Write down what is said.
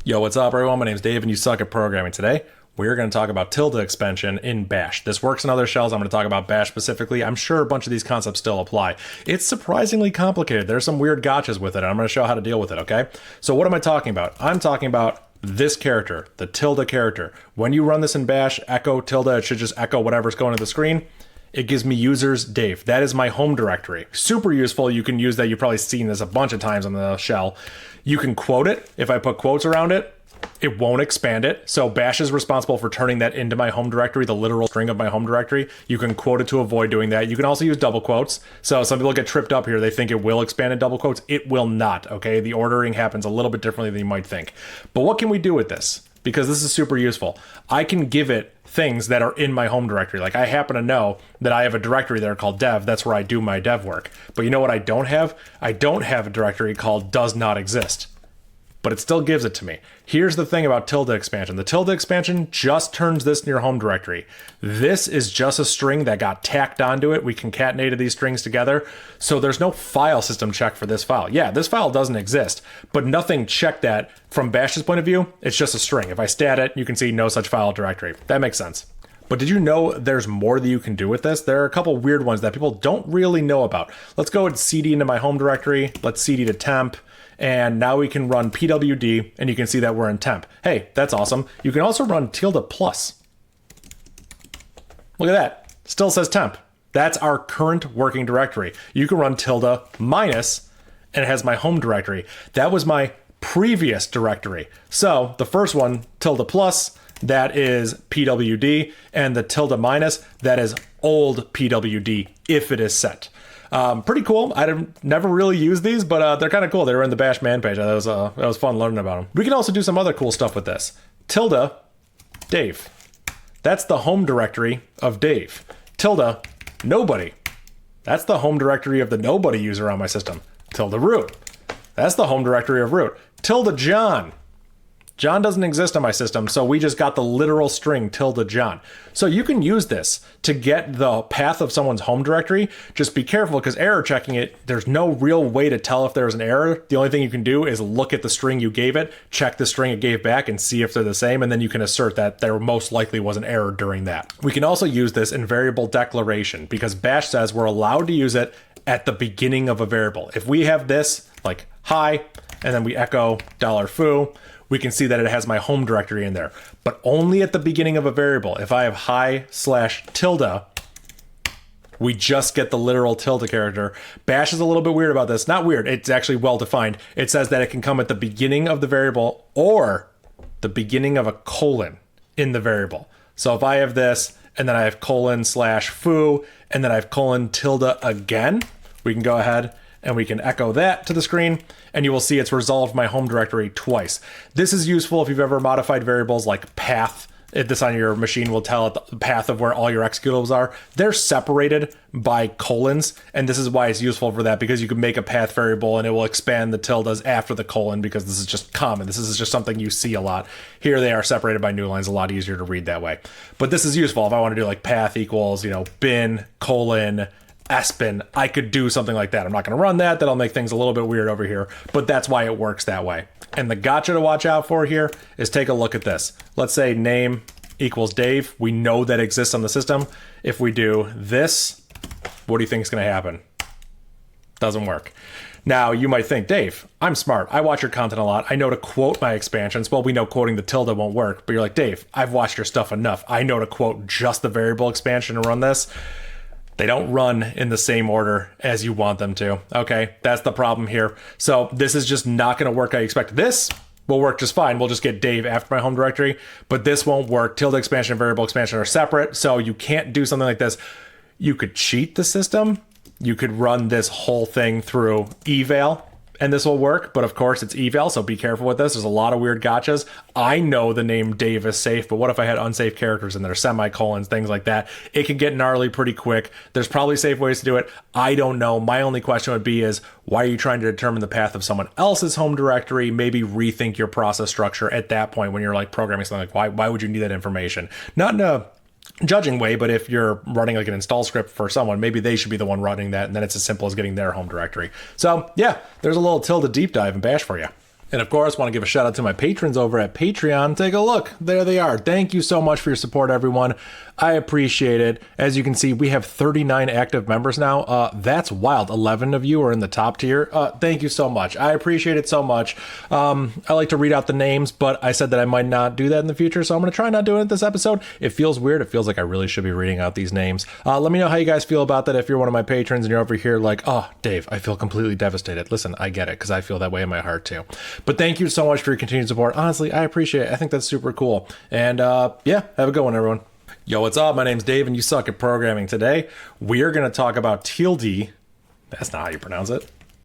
Yo, what's up everyone? My name's Dave and you suck at programming. Today, we're going to talk about Tilde expansion in Bash. This works in other shells. I'm going to talk about Bash specifically. I'm sure a bunch of these concepts still apply. It's surprisingly complicated. There's some weird gotchas with it. I'm going to show how to deal with it, okay? So what am I talking about? I'm talking about this character, the Tilde character. When you run this in Bash, echo Tilde, it should just echo whatever's going to the screen. It gives me users Dave. That is my home directory. Super useful. You can use that. You've probably seen this a bunch of times on the shell. You can quote it. If I put quotes around it, it won't expand it. So Bash is responsible for turning that into my home directory, the literal string of my home directory. You can quote it to avoid doing that. You can also use double quotes. So some people get tripped up here. They think it will expand in double quotes. It will not, okay? The ordering happens a little bit differently than you might think. But what can we do with this? Because this is super useful. I can give it things that are in my home directory. Like I happen to know that I have a directory there called dev. That's where I do my dev work. But you know what I don't have? I don't have a directory called does not exist. But it still gives it to me. Here's the thing about Tilde expansion. The Tilde expansion just turns this in your home directory. This is just a string that got tacked onto it. We concatenated these strings together. So there's no file system check for this file. Yeah, this file doesn't exist, but nothing checked that from Bash's point of view. It's just a string. If I stat it, you can see no such file directory. That makes sense. But did you know there's more that you can do with this? There are a couple weird ones that people don't really know about. Let's go and cd into my home directory. Let's cd to temp. And now we can run pwd, and you can see that we're in temp. Hey, that's awesome. You can also run tilde plus. Look at that. Still says temp. That's our current working directory. You can run tilde minus, and it has my home directory. That was my previous directory. So the first one, tilde plus, that is pwd, and the tilde minus, that is old pwd, if it is set. Pretty cool. I never really used these, but they're kind of cool. They were in the Bash man page. That was fun learning about them. We can also do some other cool stuff with this. Tilde Dave. That's the home directory of Dave. Tilde nobody. That's the home directory of the nobody user on my system. Tilde root. That's the home directory of root. Tilde John. John doesn't exist on my system, so we just got the literal string tilde John. So you can use this to get the path of someone's home directory. Just be careful because error checking it, there's no real way to tell if there's an error. The only thing you can do is look at the string you gave it, check the string it gave back and see if they're the same, and then you can assert that there most likely was an error during that. We can also use this in variable declaration because Bash says we're allowed to use it at the beginning of a variable. If we have this, like hi, and then we echo $foo, we can see that it has my home directory in there, but only at the beginning of a variable. If I have hi/tilde, we just get the literal tilde character. Bash is a little bit weird about this. Not weird, it's actually well defined. It says that it can come at the beginning of the variable or the beginning of a colon in the variable. So if I have this, and then I have colon/foo, and then I have colon tilde again, we can go ahead and we can echo that to the screen, and you will see it's resolved my home directory twice. This is useful if you've ever modified variables like path. If this on your machine will tell it the path of where all your executables are. They're separated by colons, and this is why it's useful for that, because you can make a path variable and it will expand the tildes after the colon, because this is just common. This is just something you see a lot. Here they are separated by new lines, a lot easier to read that way. But this is useful if I want to do like path equals, bin, colon, Espen, I could do something like that. I'm not going to run that. That'll make things a little bit weird over here, but that's why it works that way. And the gotcha to watch out for here is take a look at this. Let's say name equals Dave. We know that exists on the system. If we do this, what do you think is going to happen? Doesn't work. Now, you might think, Dave, I'm smart. I watch your content a lot. I know to quote my expansions. Well, we know quoting the tilde won't work, but you're like, Dave, I've watched your stuff enough. I know to quote just the variable expansion and run this. They don't run in the same order as you want them to. Okay, that's the problem here. So this is just not going to work. I expect this will work just fine. We'll just get Dave after my home directory, but this won't work. Tilde expansion and variable expansion are separate, so you can't do something like this. You could cheat the system. You could run this whole thing through eval, and this will work, but of course it's eval, so be careful with this. There's a lot of weird gotchas. I know the name Dave is safe, but what if I had unsafe characters in there, semicolons, things like that? It can get gnarly pretty quick. There's probably safe ways to do it. I don't know. My only question would be is, why are you trying to determine the path of someone else's home directory? Maybe rethink your process structure at that point when you're like programming something like, why would you need that information? Not in a judging way, but if you're running like an install script for someone, maybe they should be the one running that, and then it's as simple as getting their home directory. So yeah, there's a little Tilde deep dive in Bash for you. And of course, want to give a shout out to my patrons over at Patreon. Take a look. There they are. Thank you so much for your support, everyone. I appreciate it. As you can see, we have 39 active members now. That's wild. 11 of you are in the top tier. Thank you so much. I appreciate it so much. I like to read out the names, but I said that I might not do that in the future, so I'm going to try not doing it this episode. It feels weird. It feels like I really should be reading out these names. Let me know how you guys feel about that. If you're one of my patrons and you're over here like, oh, Dave, I feel completely devastated. Listen, I get it, because I feel that way in my heart too. But thank you so much for your continued support. Honestly, I appreciate it. I think that's super cool. And yeah, have a good one, everyone. Yo, what's up? My name's Dave, and you suck at programming. Today, we are going to talk about Tilde. That's not how you pronounce it.